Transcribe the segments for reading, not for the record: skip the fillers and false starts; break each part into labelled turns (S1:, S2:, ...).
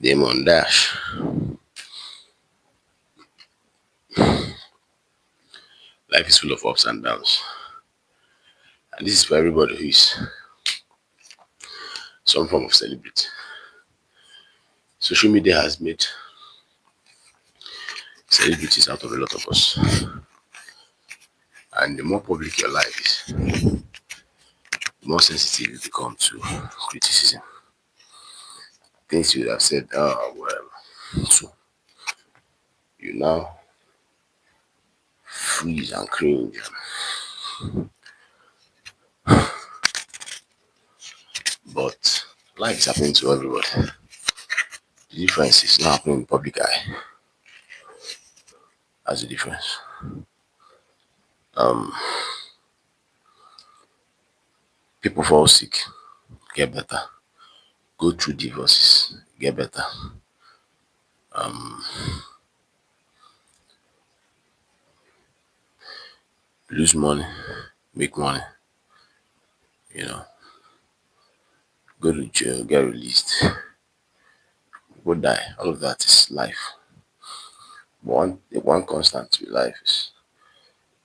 S1: Demon Dash. Life is full of ups and downs. And this is for everybody who is some form of celebrity. Social media has made celebrities out of a lot of us. And the more public your life is, the more sensitive you become to criticism. Things you would have said, oh, well, so you now freeze and cringe. But life is happening to everybody. The difference is not happening in the public eye. That's the difference. People fall sick, get better. Go through divorces, get better. Lose money, make money. You know, go to jail, get released. People die. All of that is life. But one constant to life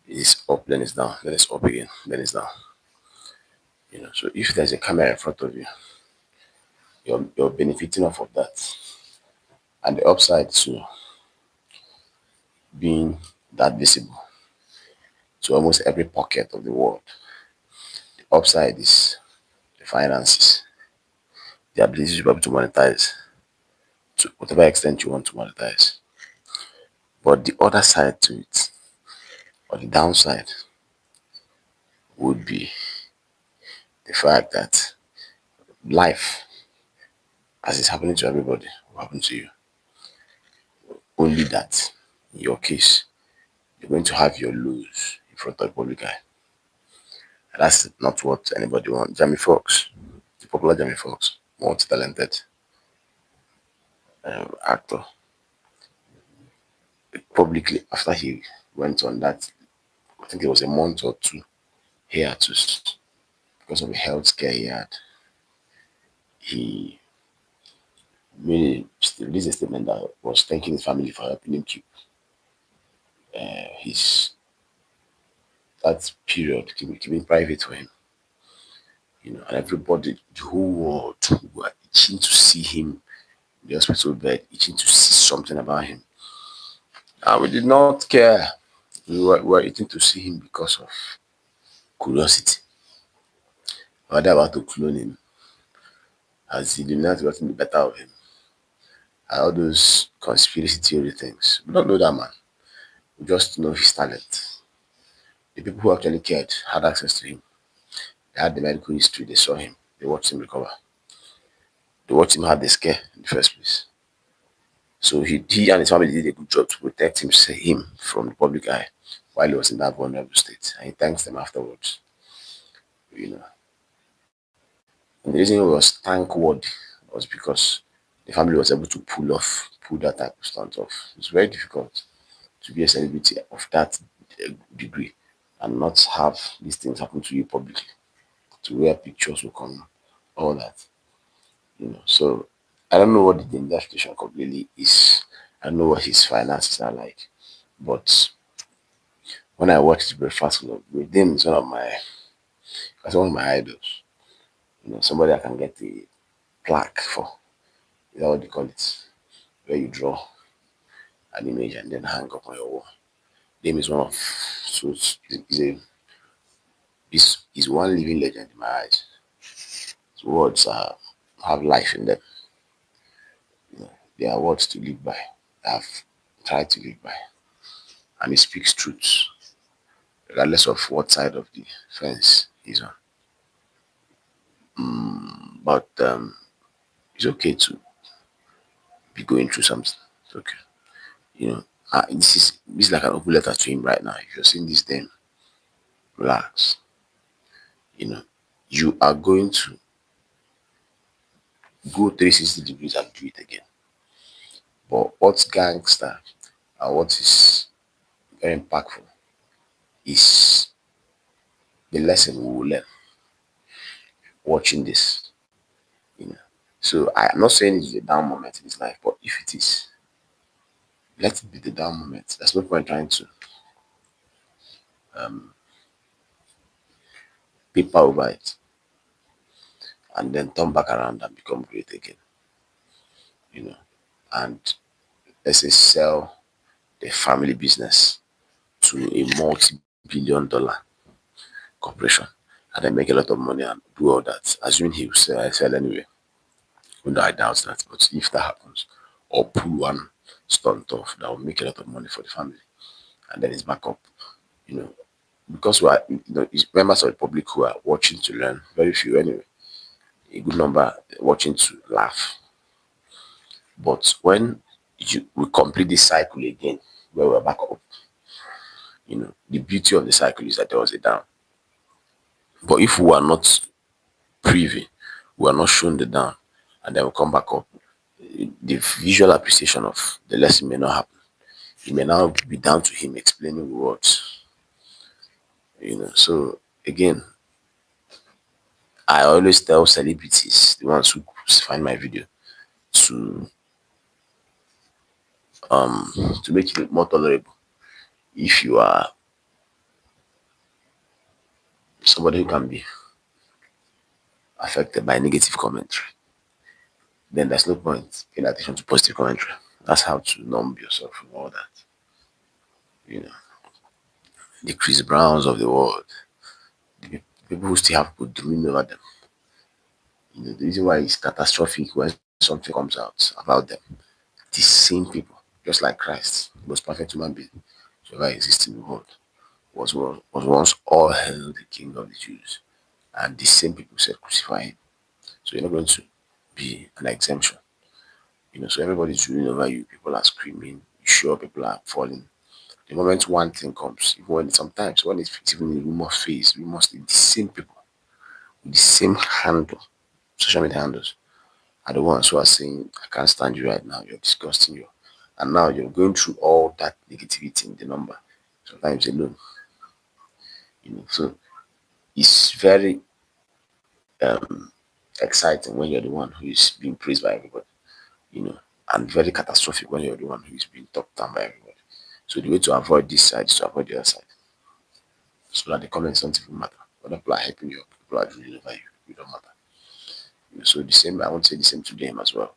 S1: is up, then it's down, then it's up again, then it's down. So if there's a camera in front of you, you're benefiting off of that. And the upside to being that visible to almost every pocket of the world, the upside is the finances, the ability to be able to monetize to whatever extent you want to monetize. But the other side to it, or the downside, would be the fact that life, as it's happening to everybody, will happen to you. Only that, in your case, you're going to have your lows in front of the public eye. And that's not what anybody wants. Jamie Foxx, the popular Jamie Foxx, multi-talented actor, publicly, after he went on that, I think it was a month or two, he had to, because of the health scare he had, he released a statement that was thanking his family for helping him keep his that period, keeping private for him. And everybody, the whole world, were itching to see him in the hospital bed, itching to see something about him. And we did not care. We were itching to see him because of curiosity. We were about to clone him. As the Illuminati gotten the better of him. And all those conspiracy theory things. We don't know that man. We just know his talent. The people who actually cared had access to him. They had the medical history, they saw him, they watched him recover. They watched him have the scare in the first place. So he and his family did a good job to protect him from the public eye while he was in that vulnerable state. And he thanks them afterwards. You know. And the reason he was thankworthy was because the family was able to pull that type of stunt off. It's very difficult to be a celebrity of that degree and not have these things happen to you publicly, to where pictures will come, all that. So I don't know what the danger situation completely is. I don't know what his finances are like. But when I watched Breakfast Club, with him is one of my idols. Somebody I can get a plaque for. Is that what they call it? Where you draw an image and then hang up on your wall. Them is one of so is one living legend in my eyes. His words have life in them. They are words to live by. I've tried to live by. And he speaks truth, regardless of what side of the fence he's on. But it's okay to be going through something. It's okay. This is like an open letter to him right now. If you're seeing this, then relax. You know, you are going to go 360 degrees and do it again. But what's gangster and what is very impactful is the lesson we will learn watching this. You know, So I am not saying it's a down moment in his life, but if it is, let it be the down moment. There's no point trying to paper over it and then turn back around and become great again, you know. And let's say sell the family business to a multi-billion dollar corporation and then make a lot of money and do all that. Assuming he will sell anyway. Even though I doubt that, but if that happens, or pull one stunt off that will make a lot of money for the family, and then it's back up, you know, because we are, it's members of the public who are watching to learn, very few anyway, a good number watching to laugh. But when we complete this cycle again, where we're back up, the beauty of the cycle is that there was a down. But if we are not privy, we are not shown the down, and then we come back up, the visual appreciation of the lesson may not happen. It may now be down to him explaining words, So again, I always tell celebrities, the ones who find my video, to to make it more tolerable. If you are somebody who can be affected by negative commentary, then there's no point paying attention to positive commentary. That's how to numb yourself from all that. You know, the Chris Browns of the world, the people who still have people dreaming over them. The reason why it's catastrophic when something comes out about them. The same people, just like Christ, the most perfect human being to ever exist in the world, was once all hell the king of the Jews. And the same people said crucify him. So you're not going to be an exemption. So everybody's ruling over you. People are screaming. You sure people are falling. The moment one thing comes, even when sometimes when it's even in rumor phase, we must be the same people with the same handle, social media handles, are the ones who are saying, I can't stand you right now, you're disgusting you. And now you're going through all that negativity in the number, sometimes alone. So it's very exciting when you're the one who is being praised by everybody, you know, and very catastrophic when you're the one who is being talked down by everybody. So the way to avoid this side is to avoid the other side. So that the comments don't even matter. Whether people are helping you, people are drooling over you, it don't matter. So the same, I won't say the same to them as well.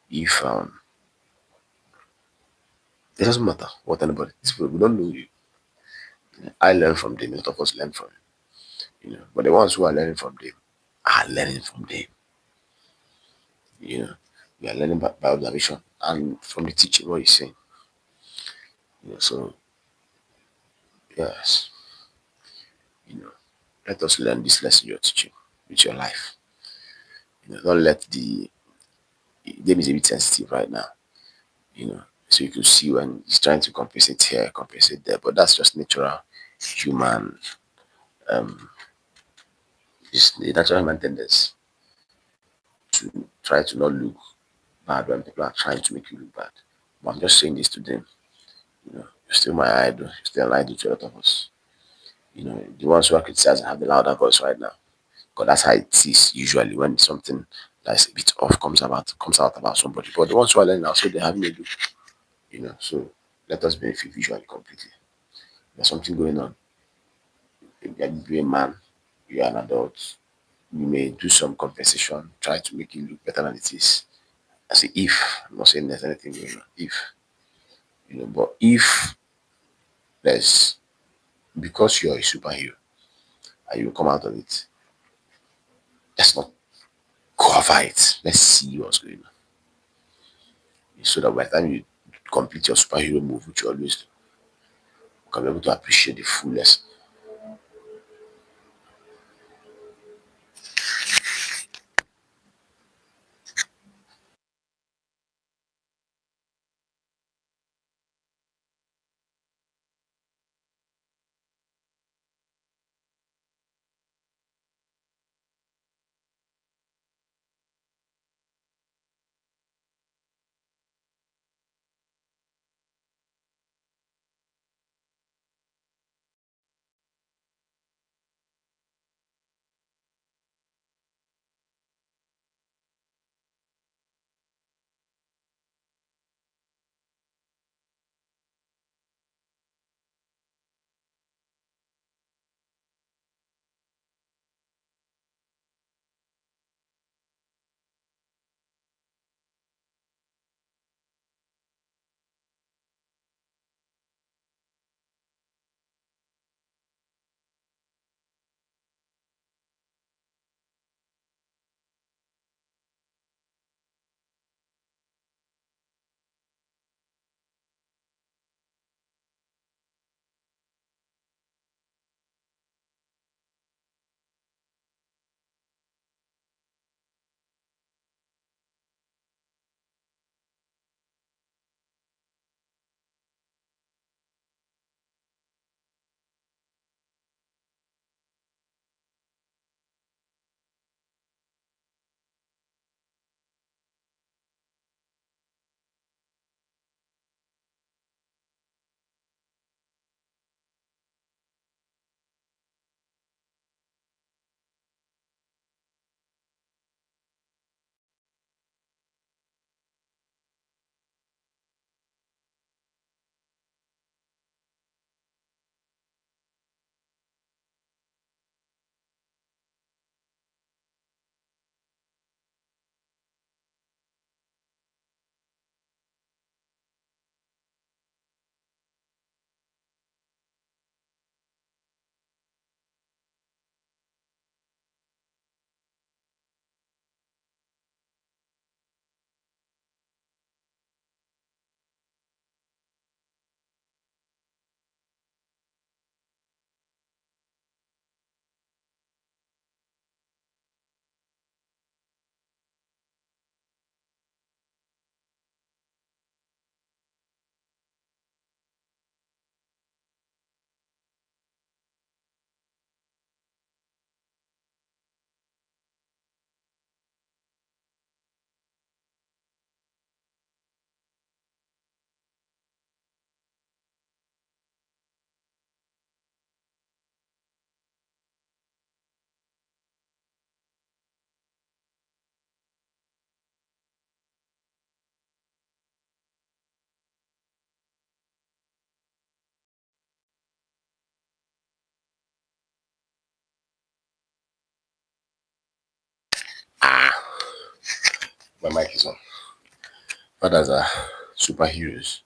S1: If it doesn't matter what anybody, these people, we don't know you. I learn from them, a lot of us learn from them. But the ones who are learning from them are learning from them. You know, we are learning by observation and from the teaching what he's saying. So yes, you know, let us learn this lesson you're teaching with your life. Don't let the game is a bit sensitive right now. So you can see when he's trying to compensate here, compensate there, but that's just natural human. It's the natural human tendency to try to not look bad when people are trying to make you look bad. But I'm just saying this to them. You're still my idol. You're still an idol to a lot of us. The ones who are criticizing have the louder voice right now. Because that's how it is usually when something that's a bit off comes out about somebody. But the ones who are learning now, so they have no do. So let us benefit visually completely. There's something going on. You're a man, you're an adult. You may do some compensation, try to make it look better than it is. I say if, I'm not saying there's anything going on. If, but if there's, because you're a superhero and you come out of it, let's not cover it. Let's see what's going on. So that by the time you complete your superhero move, which you always do, you can be able to appreciate the full lesson. My mic is on. Fathers are superheroes.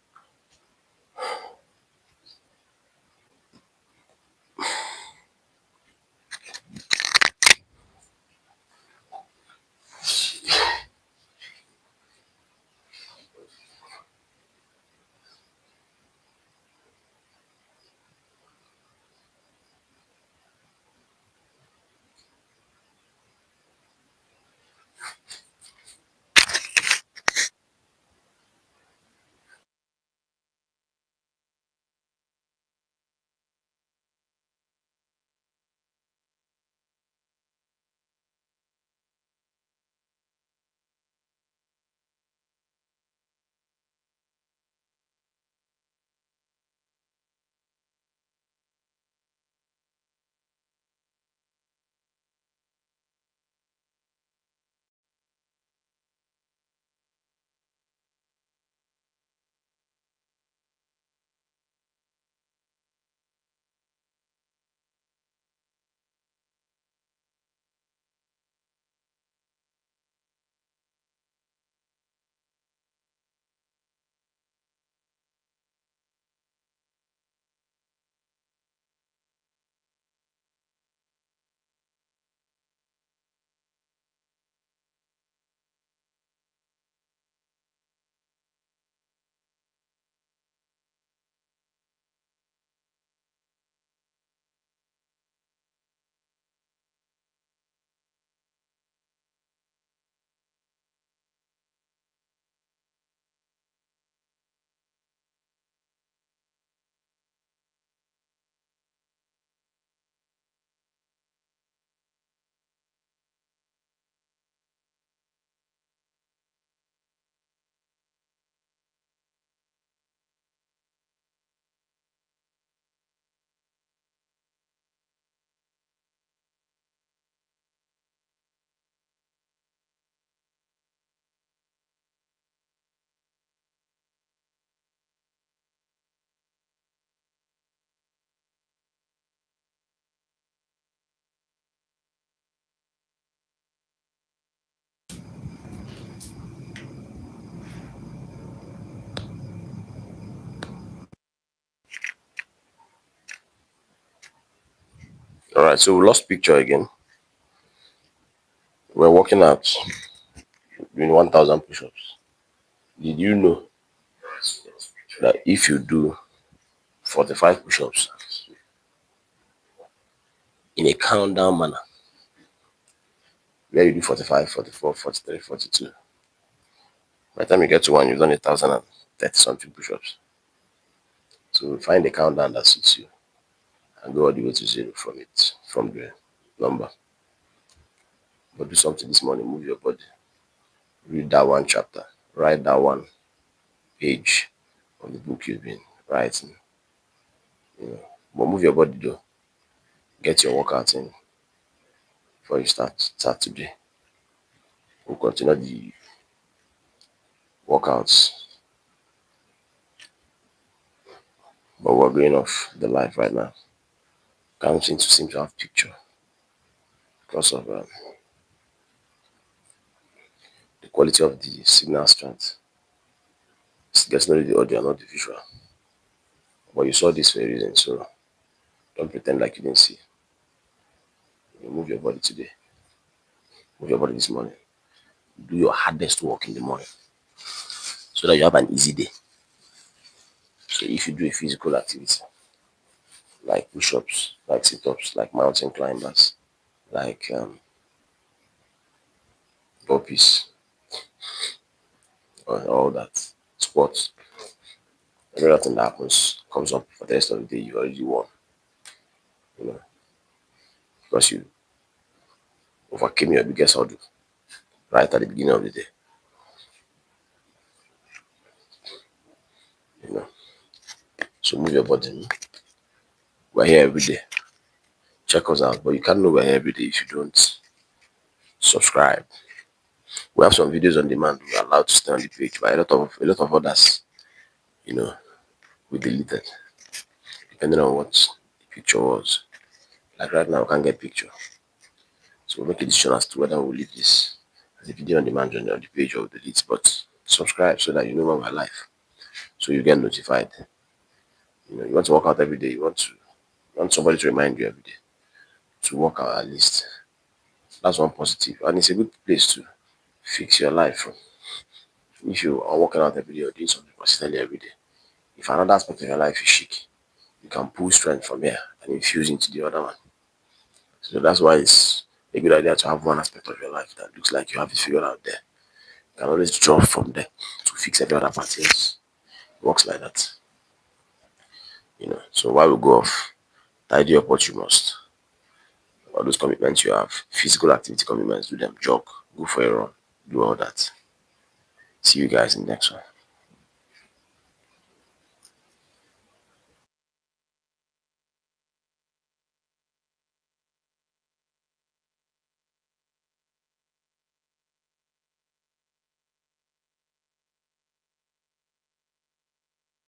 S1: All right, so we lost picture again. We're working out doing 1,000 push-ups. Did you know that if you do 45 push-ups in a countdown manner, where you do 45, 44, 43, 42, by the time you get to one, you've done 1,030 something push-ups. So find a countdown that suits you and go all the way to zero from the number. But do something this morning, move your body, read that one chapter, write that one page of the book you've been writing. But move your body though. Get your workout in before you start today. We'll continue the workouts, but we're going off the live right now. Can't seem to have picture because of the quality of the signal strength. It's getting only the audio, not the visual. But you saw this for a reason, so don't pretend like you didn't see. You move your body today. Move your body this morning. Do your hardest work in the morning so that you have an easy day. So if you do a physical activity like push-ups, like sit-ups, like mountain climbers, like burpees, or all that, sports, every other thing that happens comes up for the rest of the day, you already won. You know, because you overcame your biggest hurdle right at the beginning of the day. You know, so move your body. We're here every day. Check us out, but you can't know we're here every day if you don't subscribe. We have some videos on demand. We're allowed to stay on the page, but a lot of others, you know, we deleted depending on what the picture was. Like right now, we can't get picture, so we'll make a decision as to whether we'll leave this as a video on demand on the page or delete, but subscribe so that you know when we're live, so you get notified. You want to work out every day. You want somebody to remind you every day to work out at least. That's one positive, and it's a good place to fix your life. If you are working out every day or doing something consistently every day, if another aspect of your life is shaky, you can pull strength from here and infuse into the other one. So that's why it's a good idea to have one aspect of your life that looks like you have it figured out there. You can always draw from there to fix every other part. Yes, it works like that. So while we go off, tidy up what you must. All those commitments you have, physical activity commitments, do them, jog, go for a run, do all that. See you guys in the next one.